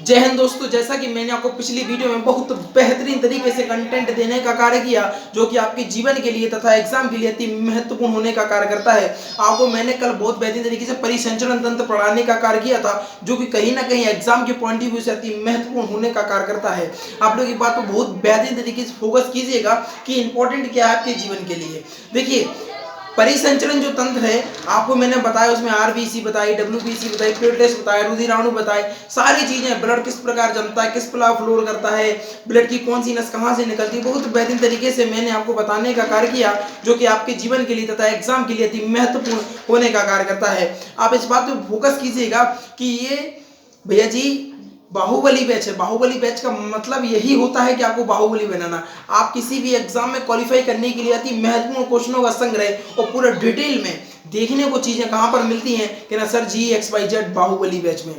जय हिंद दोस्तों, जैसा कि मैंने आपको पिछली वीडियो में बहुत बेहतरीन तरीके से कंटेंट देने का कार्य किया जो कि आपके जीवन के लिए तथा एग्जाम के लिए अति महत्वपूर्ण होने का कार्य करता है। आपको मैंने कल बहुत बेहतरीन तरीके से परिसंचरण तंत्र पढ़ाने का कार्य किया था जो कि कहीं ना कहीं एग्जाम के पॉइंट ऑफ व्यू से अति महत्वपूर्ण होने का कार्य करता है। आप लोग एक बात को बहुत बेहतरीन तरीके से फोकस कीजिएगा कि इंपॉर्टेंट क्या है आपके जीवन के लिए। देखिए, परिसंचरण जो तंत्र है आपको मैंने बताया, उसमें आरबीसी बताई, डब्ल्यूबीसी बताई, प्लेटलेट्स बताए, रुधिराणु बताए, सारी चीजें, ब्लड किस प्रकार जमता है, किस प्रकार फ्लो करता है, ब्लड की कौन सी नस कहाँ से निकलती है, बहुत बेहतरीन तरीके से मैंने आपको बताने का कार्य किया जो कि आपके जीवन के लिए तथा एग्जाम के लिए अति महत्वपूर्ण होने का कार्य करता है। आप इस बात पर फोकस कीजिएगा कि ये भैया जी बाहुबली बैच है। बाहुबली बैच का मतलब यही होता है कि आपको बाहुबली बनाना। आप किसी भी एग्जाम में क्वालिफाई करने के लिए अति महत्वपूर्ण क्वेश्चनों का संग्रह और पूरा डिटेल में देखने को चीजें कहां पर मिलती हैं कि ना सर जी XYZ बाहुबली बैच में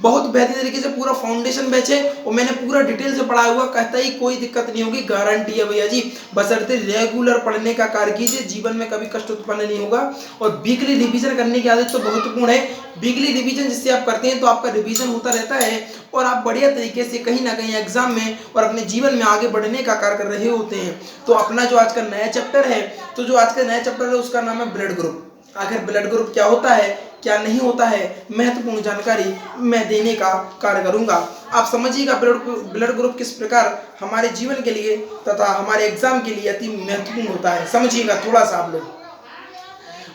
बहुत बेहतरीन तरीके से पूरा फाउंडेशन बैच है और मैंने पूरा डिटेल से पढ़ा हुआ, कहता ही कोई दिक्कत नहीं होगी, गारंटी है भैया जी। बशर्ते रेगुलर पढ़ने का कार्य कीजिए, जीवन में कभी कष्ट उत्पन्न नहीं होगा। और वीकली रिवीजन करने की आदत तो महत्वपूर्ण है। वीकली रिवीजन जिससे आप करते हैं तो आपका रिवीजन होता रहता है और आप बढ़िया तरीके से कहीं ना कहीं एग्जाम में और अपने जीवन में आगे बढ़ने का कार्य कर रहे होते हैं। तो अपना जो आज का नया चैप्टर है, तो जो आज का नया चैप्टर है उसका नाम है ब्लड ग्रुप। आखिर ब्लड ग्रुप क्या होता है, क्या नहीं होता है, महत्वपूर्ण जानकारी मैं देने का कार्य करूंगा। आप समझिएगा ब्लड ग्रुप किस प्रकार हमारे जीवन के लिए तथा हमारे एग्जाम के लिए अति महत्वपूर्ण होता है। समझिएगा थोड़ा सा आप लोग।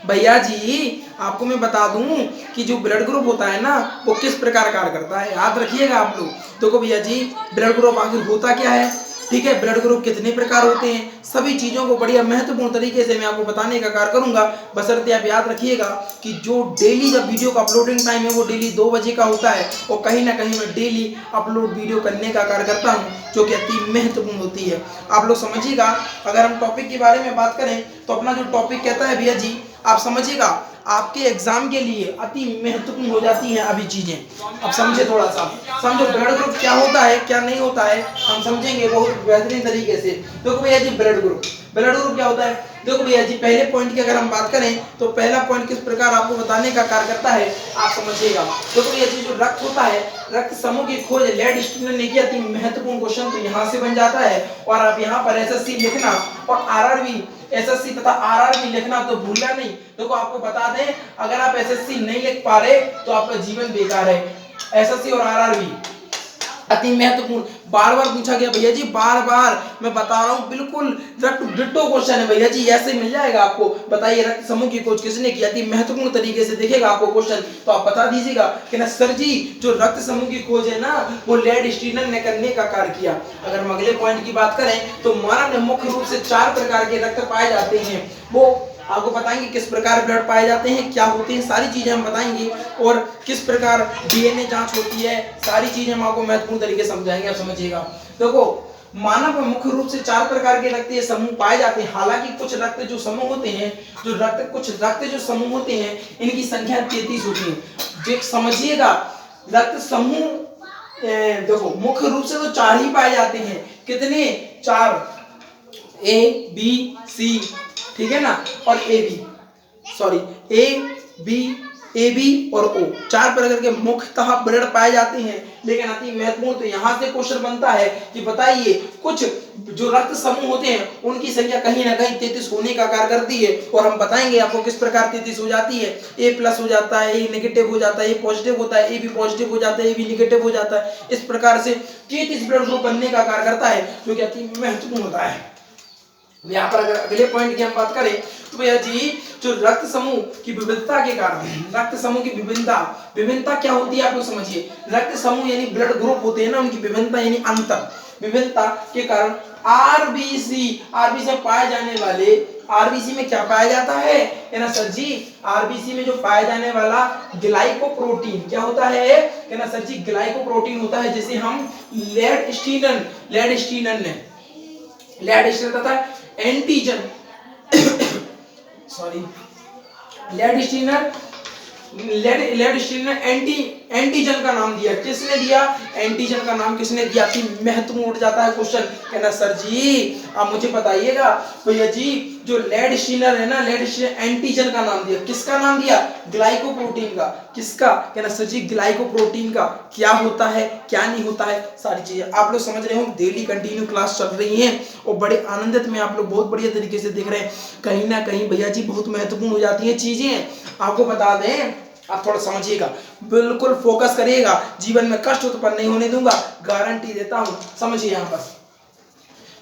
भैया जी आपको मैं बता दूं कि जो ब्लड ग्रुप होता है ना वो किस प्रकार कार्य करता है, याद रखिएगा आप लोग। देखो भैया जी, ब्लड ग्रुप आखिर होता क्या है, ठीक है, ब्लड ग्रुप कितने प्रकार होते हैं, सभी चीजों को बढ़िया महत्वपूर्ण तरीके से मैं आपको बताने का कार्य करूंगा। बशर्ते आप याद रखिएगा कि जो डेली जब वीडियो का अपलोडिंग टाइम है वो डेली 2 बजे का होता है और कहीं ना कहीं मैं डेली अपलोड वीडियो करने का कार्य करता हूं जो कि अति महत्वपूर्ण होती है। आप लोग समझिएगा। अगर हम टॉपिक के बारे में बात करें तो अपना जो टॉपिक कहता है भैया जी, आप समझिएगा आपके एग्जाम के लिए अति महत्वपूर्ण हो जाती हैं अभी चीजें। अब समझे, थोड़ा सा समझो ब्लड ग्रुप क्या होता है क्या नहीं होता है, हम समझेंगे बहुत बेहतरीन तरीके से। देखो भैया जी, ब्लड ग्रुप क्या होता है। देखो भैया जी, पहले पॉइंट की अगर हम बात करें तो पहला पॉइंट किस प्रकार आपको बताने का कार्य करता है आप समझिएगा। देखो भैया जी, जो रक्त होता है, रक्त समूह की खोज लेड स्टीनर ने की, अति महत्वपूर्ण क्वेश्चन तो यहाँ से बन जाता है। और आप यहाँ पर SSC लिखना और RRB SSC तथा RRB लिखना तो भूलना नहीं। देखो आपको बता दें, अगर आप SSC नहीं लिख पा रहे तो आपका जीवन बेकार है। SSC और RRB अति महत्वपूर्ण, बार बार पूछा गया भैया जी, बार बार मैं बता रहा हूँ, बिल्कुल डिट्टो क्वेश्चन है भैया जी, ऐसे मिल जाएगा आपको। बताइए रक्त समूह की खोज किसने की, अति महत्वपूर्ण तरीके से देखेगा आपको क्वेश्चन तो आप बता दीजिएगा कि ना सर जी जो रक्त समूह की खोज है ना वो लेड स्टीनर ने करने का कार्य किया। अगर हम अगले पॉइंट की बात करें तो मानव में मुख्य रूप से 4 प्रकार के रक्त पाए जाते हैं। वो आपको बताएंगे किस प्रकार ब्लड पाए जाते हैं, क्या होते हैं, सारी चीजें हम बताएंगे और किस प्रकार DNA जांच होती है, सारी चीजें हम आपको महत्वपूर्ण तरीके से समझाएंगे। आप समझिएगा। देखो, मानव में मुख्य रूप से 4 प्रकार के रक्त समूह पाए जाते हैं। हालांकि कुछ रक्त जो समूह होते हैं, कुछ रक्त जो समूह होते हैं इनकी संख्या 33 होती है। जो समझिएगा रक्त समूह देखो मुख्य रूप से तो 4 ही पाए जाते हैं। कितने? 4, A B C, ठीक है ना, और A B और O, 4 प्रकार के मुख्यतः ब्लड पाए जाते हैं। लेकिन अति महत्वपूर्ण तो यहाँ से क्वेश्चन बनता है कि बताइए कुछ जो रक्त समूह होते हैं उनकी संख्या कहीं ना कहीं 33 होने का कार्य करती है और हम बताएंगे आपको किस प्रकार 33 हो जाती है। A+ हो जाता है, A नेगेटिव हो जाता है, A पॉजिटिव होता है, AB पॉजिटिव हो जाता है, AB नेगेटिव हो जाता है। इस प्रकार से 33 ब्लड ग्रुप बनने का कार्य करता है जो कि अति महत्वपूर्ण होता है। यहाँ पर अगर अगले पॉइंट की हम बात करें तो भैया जी जो रक्त समूह की विविधता के कारण, रक्त समूह की विभिन्नता क्या होती है आप लोग समझिए। रक्त समूह यानी ब्लड ग्रुप होते हैं ना, उनकी विभिन्नता यानी अंतर, विभिन्नता के कारण RBC में पाए जाने वाले, RBC में क्या पाया जाता है ना सर जी, RBC में जो पाया जाने वाला ग्लाइकोप्रोटीन क्या होता है ना सर जी, ग्लाइकोप्रोटीन होता है जिसे हम लेड स्टीनर तथा antigen sorry Landsteiner anti antigen का नाम दिया। किसने दिया? एंटीजन का नाम किसने दिया? अति महत्वपूर्ण उठ जाता है क्वेश्चन। कहना सर जी आप मुझे बताइएगा भैया जी जो लेडशीनर है ना, लेडशीनर एंटीजन का नाम दिया। किसका नाम दिया? ग्लाइकोप्रोटीन का। किसका? कहना सर जी ग्लाइकोप्रोटीन का। क्या होता है क्या नहीं होता है सारी चीजें आप लोग समझ रहे हो। डेली कंटिन्यू क्लास चल रही है और बड़े आनंदित में आप लोग बहुत बढ़िया तरीके से देख रहे हैं। कहीं ना कहीं भैया जी बहुत महत्वपूर्ण हो जाती है चीजें। आपको बता दें, आप थोड़ा समझिएगा, बिल्कुल फोकस करिएगा, जीवन में कष्ट उत्पन्न नहीं होने दूंगा, गारंटी देता हूं। समझिए यहाँ पर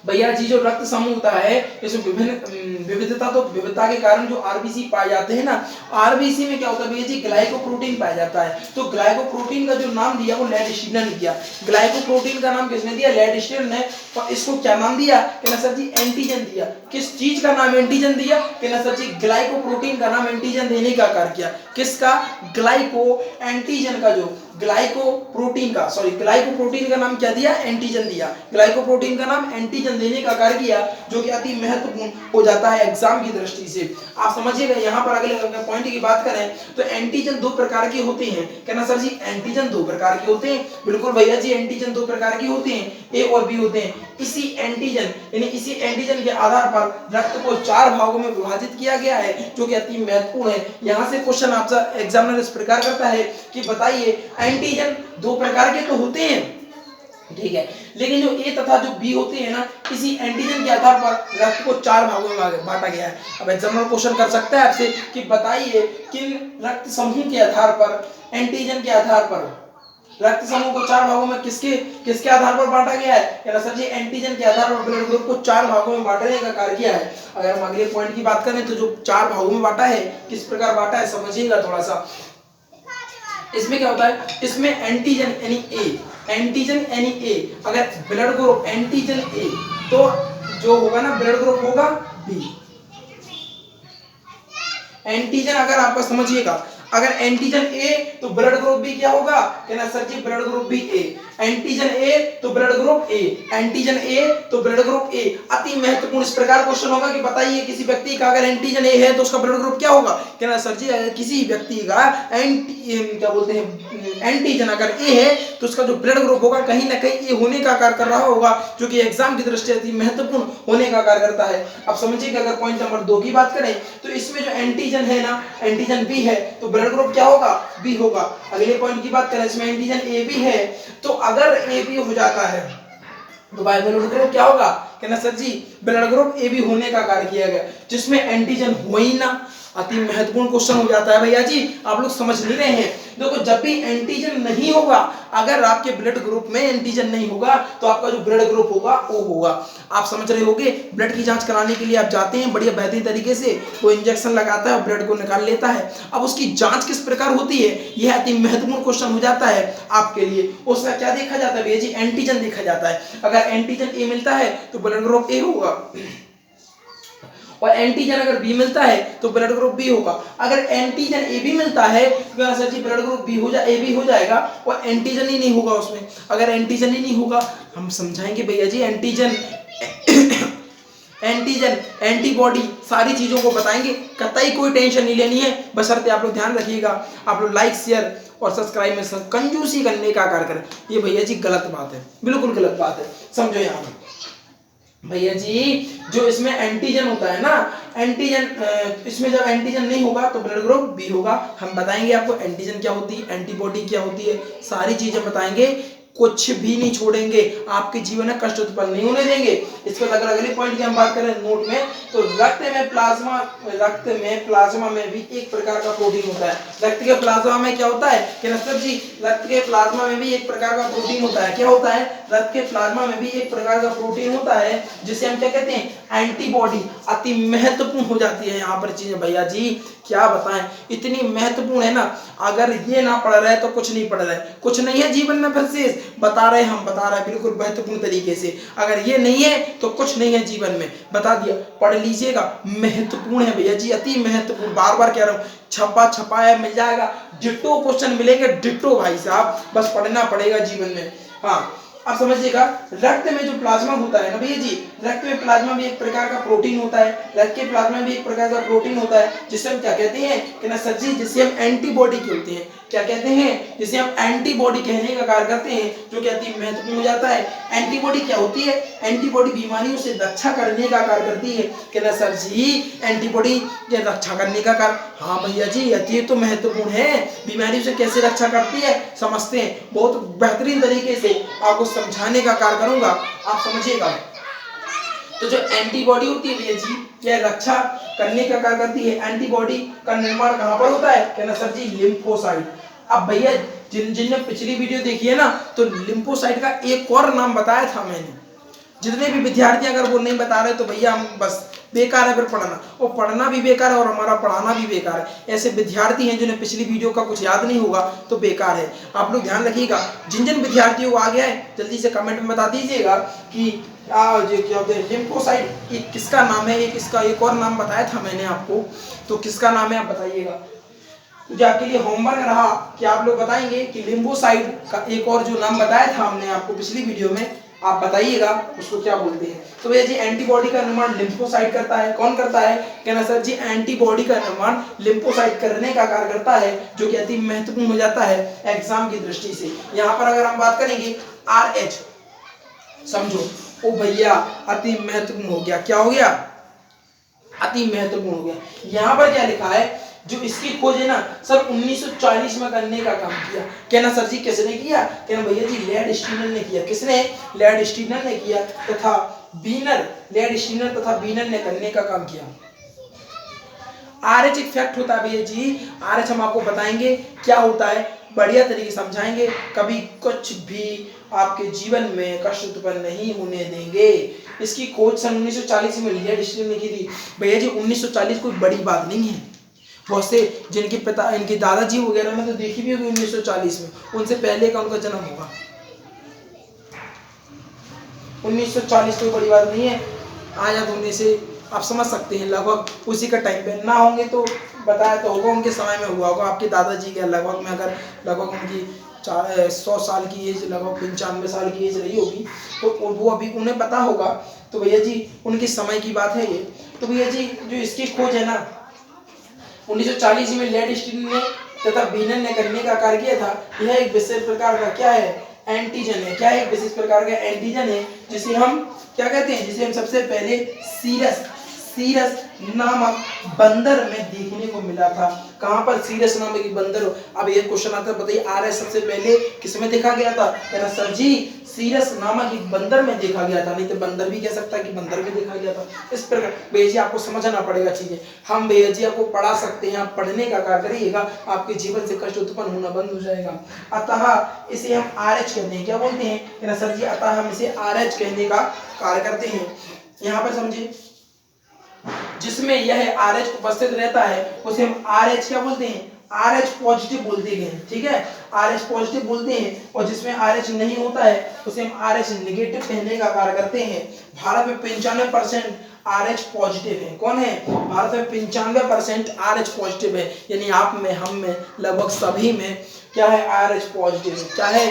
भैया जी जो रक्त समूह होता है इसमें विभिन्न विविधता के कारण जो आरबीसी पाए जाते हैं ना, आरबीसी में क्या होता है भैया जी ग्लाइकोप्रोटीन पाया जाता है। तो ग्लाइकोप्रोटीन का जो नाम दिया वो लेडशीनर ने दिया। ग्लाइकोप्रोटीन का नाम किसने दिया? लेडशीनर ने। और इसको क्या नाम दिया? कहना सर जी एंटीजन दिया। किस चीज का नाम एंटीजन दिया? कहना सर जी ग्लाइकोप्रोटीन का नाम एंटीजन देने का कार्य किया। किसका? ग्लाइको एंटीजन का, जो ग्लाइकोप्रोटीन का, सॉरी ग्लाइकोप्रोटीन का नाम क्या दिया? एंटीजन दिया। ग्लाइकोप्रोटीन का नाम एंटीजन देने का कार्य किया, जो कि अति महत्वपूर्ण हो जाता है एग्जाम की दृष्टि से। आप समझिएगा यहाँ पर अगले पॉइंट की बात करें तो एंटीजन दो प्रकार के होते हैं। कहना सर जी एंटीजन दो प्रकार के होते हैं। बिल्कुल भैया जी एंटीजन दो प्रकार के होते हैं, ए और बी होते हैं। इसी एंटीजन यानी इसी एंटीजन के आधार पर रक्त को 4 भागों में विभाजित किया गया है, जो कि अति महत्वपूर्ण है। यहाँ से क्वेश्चन आपसे एग्जामिनर इस प्रकार करता है कि बताइए एंटीजन दो प्रकार के तो होते हैं, ठीक है, लेकिन जो ए तथा जो बी होते हैं ना, इसी एंटीजन के आधार पर रक्त को 4 भागों में बांटा गया है। अब एग्जामिनर क्वेश्चन कर सकता है आपसे कि बताइए किन रक्त समूह के आधार पर, एंटीजन के आधार पर रक्त समूह को 4 भागों में किसके आधार पर बांटा गया है? कहना सर जी एंटीजन के आधार पर ब्लड ग्रुप को 4 भागों में बांटने का कार्य किया है। अगर हम अगले पॉइंट की बात करें तो जो 4 भागों में बांटा है किस प्रकार बांटा है समझिएगा थोड़ा सा। इसमें क्या होता है? इसमें एंटीजन यानी ए, एंटीजन यानी ए, अगर ब्लड ग्रुप एंटीजन ए तो जो होगा ना ब्लड ग्रुप होगा बी। एंटीजन अगर आपका समझिएगा, अगर एंटीजन ए तो ब्लड ग्रुप बी क्या होगा? कहना sir ji blood group B A. Antigen A तो blood group A, antigen A तो ब्लड ग्रुप ए। अति महत्वपूर्ण इस प्रकार क्वेश्चन होगा कि बताइए किसी व्यक्ति का अगर एंटीजन ए है तो उसका ब्लड ग्रुप क्या होगा? कहना सर जी अगर किसी व्यक्ति का क्या बोलते हैं एंटीजन अगर ए है तो उसका जो ब्लड ग्रुप होगा कहीं ना कहीं ए होने का कार्य कर रहा होगा, जो कि एग्जाम की दृष्टि से अति महत्वपूर्ण होने का कार्य करता है। अब समझिए कि अगर पॉइंट नंबर 2 की बात करें तो इसमें जो एंटीजन है ना, एंटीजन बी है तो ब्लड ग्रुप क्या होगा? बी होगा। अगले पॉइंट की बात करें इसमें एंटीजन ए बी है तो अगर ए बी हो जाता है तो भाई ब्लड ग्रुप क्या होगा? कहना sir ji blood group A B होने का कार्य किया गया, जिसमें एंटीजन हो ही ना। अति महत्वपूर्ण क्वेश्चन हो जाता है भैया जी, आप लोग समझ नहीं रहे हैं। देखो जब भी एंटीजन नहीं होगा, अगर आपके ब्लड ग्रुप में एंटीजन नहीं होगा तो आपका जो ब्लड ग्रुप होगा वो होगा। आप समझ रहे होगे। ब्लड की जांच कराने के लिए आप जाते हैं बढ़िया बेहतरीन तरीके से, वो इंजेक्शन लगाता है और ब्लड को निकाल लेता है। अब उसकी जांच किस प्रकार होती है, यह अति महत्वपूर्ण क्वेश्चन हो जाता है आपके लिए। उसका क्या देखा जाता है भैया जी? एंटीजन देखा जाता है। अगर एंटीजन ए मिलता है तो ब्लड ग्रुप ए होगा, और एंटीजन अगर बी मिलता है तो ब्लड ग्रुप बी होगा। अगर एंटीजन ए बी मिलता है तो sir ji blood group B हो जा ए बी हो जाएगा और एंटीजन ही नहीं होगा उसमें। अगर एंटीजन ही नहीं होगा, हम समझाएंगे भैया जी एंटीजन एंटीजन एंटीबॉडी सारी चीजों को बताएंगे, कतई कोई टेंशन नहीं लेनी है। बशर्ते आप लोग ध्यान रखिएगा, आप लोग लाइक शेयर और सब्सक्राइब में कंजूसी करने का कार्य करें। ये भैया जी गलत बात है, बिल्कुल गलत बात है, समझो। यहाँ पर भैया जी जो इसमें एंटीजन होता है ना, एंटीजन इसमें जब एंटीजन नहीं होगा तो ब्लड ग्रुप बी होगा। हम बताएंगे आपको एंटीजन क्या होती है, एंटीबॉडी क्या होती है, सारी चीजें बताएंगे, कुछ भी नहीं छोड़ेंगे, आपके जीवन में कष्ट उत्पन्न नहीं होने देंगे। इसके बाद अगर अगले पॉइंट की हम बात करें नोट में, तो रक्त में प्लाज्मा में भी एक प्रकार का प्रोटीन होता है। रक्त के प्लाज्मा में क्या होता है? कि नसर जी रक्त के प्लाज्मा में भी एक प्रकार का प्रोटीन होता है। क्या होता है? रक्त के प्लाज्मा में भी एक प्रकार का प्रोटीन होता है, जिसे हम क्या कहते हैं? एंटीबॉडी। अति महत्वपूर्ण हो जाती है यहाँ पर चीजें भैया जी, क्या बताएं, इतनी महत्वपूर्ण है ना। अगर ये ना पढ़ रहे तो कुछ नहीं पढ़ रहे, कुछ नहीं है जीवन में। फिर से बता रहे हम, बता रहे बिल्कुल महत्वपूर्ण तरीके से। अगर ये नहीं है तो कुछ नहीं है जीवन में, बता दिया, पढ़ लीजिएगा, महत्वपूर्ण है भैया जी, अति महत्वपूर्ण। बार बार कह रहा हूँ, छपा छपाया मिल जाएगा, डिट्टो क्वेश्चन मिलेंगे, डिट्टो भाई साहब, बस पढ़ना पड़ेगा जीवन में। हाँ अब समझिएगा, रक्त में जो प्लाज्मा होता है ना भैया जी, रक्त में प्लाज्मा भी एक प्रकार का प्रोटीन होता है, रक्त के प्लाज्मा भी एक प्रकार का प्रोटीन होता है, जिसे हम क्या कहते हैं कि ना सर जी, जिसे हम एंटीबॉडी कहते हैं। क्या कहते हैं? जिसे हम एंटीबॉडी कहने का कार्य करते हैं, जो कि अति महत्वपूर्ण हो जाता है। एंटीबॉडी क्या होती है? एंटीबॉडी बीमारियों से रक्षा करने का कार्य करती है कि ना सर जी, एंटीबॉडी ये रक्षा करने का कार्य। हाँ भैया जी, अति तो महत्वपूर्ण है। बीमारियों से कैसे रक्षा करती है समझते हैं, बहुत बेहतरीन तरीके से आपको समझाने का कार्य करूंगा, आप समझिएगा। तो जो एंटीबॉडी होती है भैया जी, यह रक्षा करने का कार्य करती है। एंटीबॉडी का निर्माण कहाँ पर होता है? कहना सर जी, लिम्फोसाइट। अब भैया जिनने पिछली वीडियो देखी है ना, तो लिम्फोसाइट का एक और नाम बताया था मैंने। जितने भी विद्यार्थी अगर वो नहीं बता रहे तो भैया हम बस बेकार है फिर पढ़ना, और पढ़ना भी बेकार है और हमारा पढ़ाना भी बेकार है। ऐसे विद्यार्थी हैं जिन्हें पिछली वीडियो का कुछ याद नहीं होगा तो बेकार है। आप लोग ध्यान रखिएगा, जिन जिन विद्यार्थियों को आ गया है जल्दी से कमेंट में बता दीजिएगा कि जो क्या होते हैं लिम्फोसाइट, ये किसका नाम है। इसका एक और नाम बताया था मैंने आपको, तो किसका नाम है आप बताइएगा। तो जो आपके लिए होमवर्क रहा कि आप लोग बताएंगे कि लिम्फोसाइट का एक और जो नाम बताया था हमने आपको पिछली वीडियो में, आप बताइएगा उसको क्या बोलते हैं। तो भैया जी, एंटीबॉडी का निर्माण लिम्फोसाइट करता है। कौन करता है? कहना सर जी, एंटीबॉडी का निर्माण लिम्फोसाइट करने का कार्य करता है, जो कि अति महत्वपूर्ण हो जाता है एग्जाम की दृष्टि से। यहाँ पर अगर हम बात करेंगे RH, समझो ओ भैया अति महत्वपूर्ण हो गया। क्या हो गया? अति महत्वपूर्ण हो गया। यहाँ पर क्या लिखा है? जो इसकी खोज है ना सर 1940 में करने का काम किया। कहना सर जी किसने किया? कहना भैया जी, लैड स्टीनर ने किया। किसने? लैड स्टीनर ने किया तथा बीनर, लैड स्टीनर तथा बीनर ने करने का काम किया। RH एक फैक्ट होता है भैया जी, RH हम आपको बताएंगे क्या होता है, बढ़िया तरीके समझाएंगे, कभी कुछ भी आपके जीवन में कष्ट उत्पन्न नहीं होने देंगे। इसकी खोज सन 1940 में लैड स्टीनर ने की थी। भैया जी 1940 कोई बड़ी बात नहीं है। बहुत से जिनके पिता, इनके दादाजी वगैरह ने तो देखी भी होगी 1940 में, उनसे पहले का उनका जन्म होगा। 1940 कोई बड़ी बात नहीं है, आजाद होने से आप समझ सकते हैं लगभग उसी का टाइम पे। ना होंगे तो बताया तो होगा, उनके समय में हुआ होगा। आपके दादाजी के लगभग में अगर लगभग उनकी 100 साल की एज, लगभग 95 साल की एज रही होगी, तो वो अभी उन्हें पता होगा। तो भैया जी उनके समय की बात है ये। तो भैया जी जो इसकी खोज है ना 1940 में लैड स्टीनर ने तथा बीनर ने करने का कार्य किया था। यह एक विशेष प्रकार का क्या है? एंटीजन है। क्या है? एक विशेष प्रकार का एंटीजन है, जिसे हम क्या कहते हैं? जिसे हम सबसे पहले सीरस नामक बंदर में देखने को मिला था। कहां पर? सीरस नामक एक बंदर। अब ये क्वेश्चन आता है, बताइए RH सबसे पहले किसमें देखा गया था? कहना सर जी, सीरस नामक एक बंदर में देखा गया था। नहीं तो बंदर भी कह सकता है कि बंदर में देखा गया था। इस प्रकार भैया जी आपको समझना पड़ेगा चीजें। हम भैया जी आपको पढ़ा सकते हैं, आप पढ़ने का कार्य करिएगा, आपके जीवन से कष्ट उत्पन्न होना बंद हो जाएगा। अतः इसे हम RH कहते हैं। क्या बोलते हैं? कहना सर जी, अतः हम इसे RH कहने का कार्य करते हैं। यहाँ पर समझिए, जिसमें यह RH उपस्थित रहता है उसे हम RH क्या बोलते हैं? RH पॉजिटिव बोलते हैं। ठीक है, RH पॉजिटिव बोलते हैं। और जिसमें RH नहीं होता है उसे हम RH नेगेटिव कहने का कार्य करते हैं। भारत में 95% RH पॉजिटिव है। कौन है? भारत में 95% RH पॉजिटिव है, यानी आप में, हम में, लगभग सभी में क्या है? RH पॉजिटिव है। क्या है?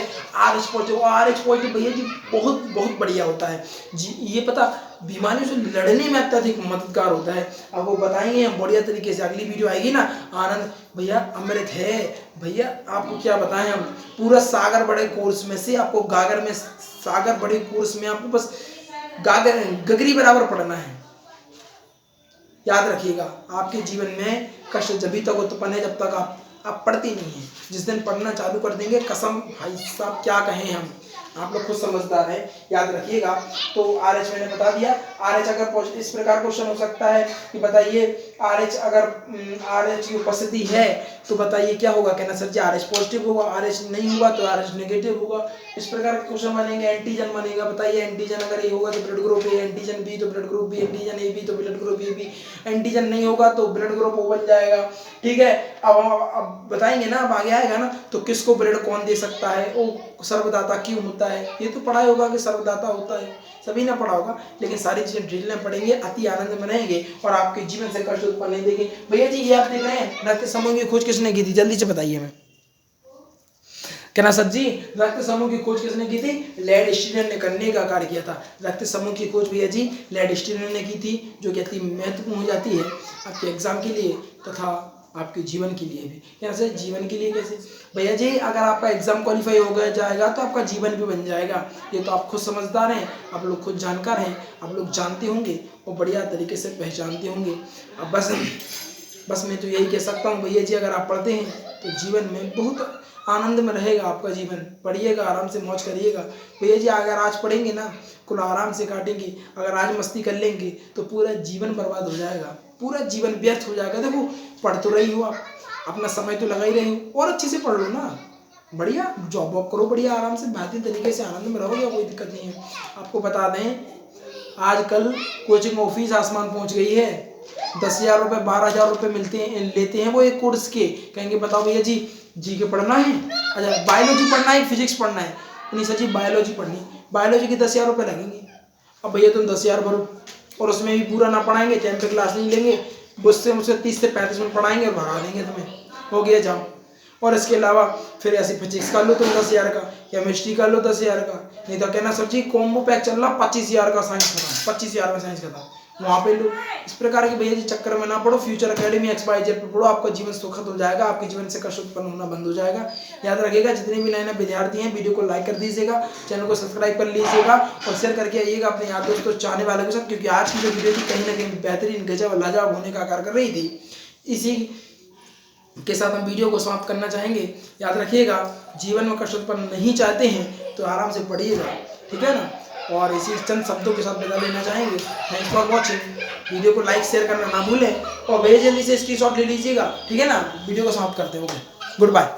RH positive. और RH पॉजिटिव भैया जी बहुत बहुत बढ़िया होता है जी। ये पता बीमारियों से लड़ने में अत्यधिक मददगार होता है। अब वो बताएंगे हम बढ़िया तरीके से, अगली वीडियो आएगी ना। आनंद भैया अमृत है भैया, आपको क्या बताएं हम। पूरा सागर बड़े कोर्स में से आपको गागर में, सागर बड़े कोर्स में आपको बस गागर गगरी बराबर पढ़ना है। याद रखिएगा, आपके जीवन में कष्ट जब तक उत्पन्न है जब तक आप पढ़ते नहीं हैं। जिस दिन पढ़ना चालू कर देंगे, कसम भाई साहब क्या कहें हम, आप लोग खुद समझदार हैं, याद रखिएगा। तो RH मैंने बता दिया। RH अगर इस प्रकार क्वेश्चन हो सकता है कि बताइए RH अगर RH की उपस्थिति है तो बताइए क्या होगा? कहना सर जी RH पॉजिटिव होगा, RH नहीं होगा तो RH नेगेटिव होगा। इस प्रकार के क्वेश्चन बनेंगे। एंटीजन बनेगा, बताइए एंटीजन अगर ये होगा तो blood group A, antigen B तो blood group B, antigen AB तो ब्लड ग्रुप AB, एंटीजन नहीं होगा तो ब्लड ग्रुप O बन जाएगा। ठीक है, अब बताएंगे ना, अब आगे आएगा ना, तो किसको ब्लड कौन दे सकता है? वो सर्वदाता क्यों होता है? ये तो पढ़ा होगा कि सर्वदाता होता है, सभी ने पढ़ा होगा, लेकिन सारी चीजें डिटेल में पढ़ेंगे, अति आनंद मनाएंगे और आपके जीवन से कष्ट उत्पन्न नहीं देंगे। भैया जी ये आप देख रहे हैं नृत्य समूह की खोज किसने की थी? जल्दी से बताइए हमें। कहना सर जी, रक्त समूह की खोज किसने की थी? लैड स्टीनर ने करने का कार्य किया था। रक्त समूह की खोज भैया जी लैड स्टीनर ने की थी, जो कि अति महत्वपूर्ण हो जाती है आपके एग्जाम के लिए तथा आपके जीवन के लिए भी। कहना सर जीवन के लिए कैसे? भैया जी अगर आपका एग्जाम क्वालिफाई हो गया जाएगा तो आपका जीवन भी बन जाएगा। ये तो आप खुद समझदार हैं, आप लोग खुद जानकार हैं, आप लोग जानते होंगे और बढ़िया तरीके से पहचानते होंगे। अब बस मैं तो यही कह सकता हूँ भैया जी, अगर आप पढ़ते हैं तो जीवन में बहुत आनंद में रहेगा आपका जीवन। पढ़िएगा, आराम से मौज करिएगा भैया जी। अगर आज पढ़ेंगे ना, कुल आराम से काटेंगे, अगर आज मस्ती कर लेंगे तो पूरा जीवन बर्बाद हो जाएगा, पूरा जीवन व्यर्थ हो जाएगा। देखो पढ़ तो रही हो आप, अपना समय तो लगा ही रही हो, और अच्छे से पढ़ लो ना, बढ़िया जॉब वॉब करो, बढ़िया आराम से बेहतरीन तरीके से आनंद में रहोगे, कोई दिक्कत नहीं है। आपको बता दें आजकल कोचिंग ऑफिस आसमान पहुंच गई है। 10,000 रुपये 12,000 रुपये लेते हैं वो एक कोर्स के। कहेंगे बताओ भैया जी के पढ़ना है, अच्छा बायोलॉजी पढ़ना है, फिजिक्स पढ़ना है, नहीं सर जी बायोलॉजी पढ़नी, बायोलॉजी के 10,000 रुपये लगेंगे। अब भैया तुम 10,000 भरो और उसमें भी पूरा ना पढ़ाएंगे, टाइम पे क्लास नहीं लेंगे, मुझसे 30 से 35 मिनट पढ़ाएंगे और भगा देंगे तुम्हें, हो गया जाओ। और इसके अलावा फिर ऐसे फिजिक्स कर लो तुम 10,000 का, केमिस्ट्री कर लो 10,000 का, नहीं तो कहना सर जी कॉम्बो पैक चल रहा 25,000 का साइंस खत्म, 25,000 में साइंस खत्म, वहाँ पे लो। इस प्रकार के भैया जी चक्कर में ना पढ़ो, फ्यूचर एकेडमी XYZ पे पढ़ो, आपका जीवन सुखद हो जाएगा, आपके जीवन से कष्ट उत्पन्न होना बंद हो जाएगा। याद रखिएगा जितने भी नए नए विद्यार्थी हैं वीडियो को लाइक कर दीजिएगा, चैनल को सब्सक्राइब कर लीजिएगा और शेयर करके आइएगा अपने यार दोस्तों चाहने वालों के साथ, क्योंकि आज की जो वीडियो थी कहीं ना कहीं बेहतरीन गजब लाजवाब होने का कार्य कर रही थी। इसी के साथ हम वीडियो को समाप्त करना चाहेंगे। याद रखिएगा जीवन में कष्ट उत्पन्न नहीं चाहते हैं तो आराम से पढ़िएगा, ठीक है ना, और इसी चंद शब्दों के साथ विदा लेना चाहेंगे। थैंक्स फॉर वॉचिंग, वीडियो को लाइक शेयर करना ना भूलें और very जल्दी से स्क्रीनशॉट ले लीजिएगा, ठीक है ना। वीडियो को समाप्त करते हैं, ओके, गुड बाय।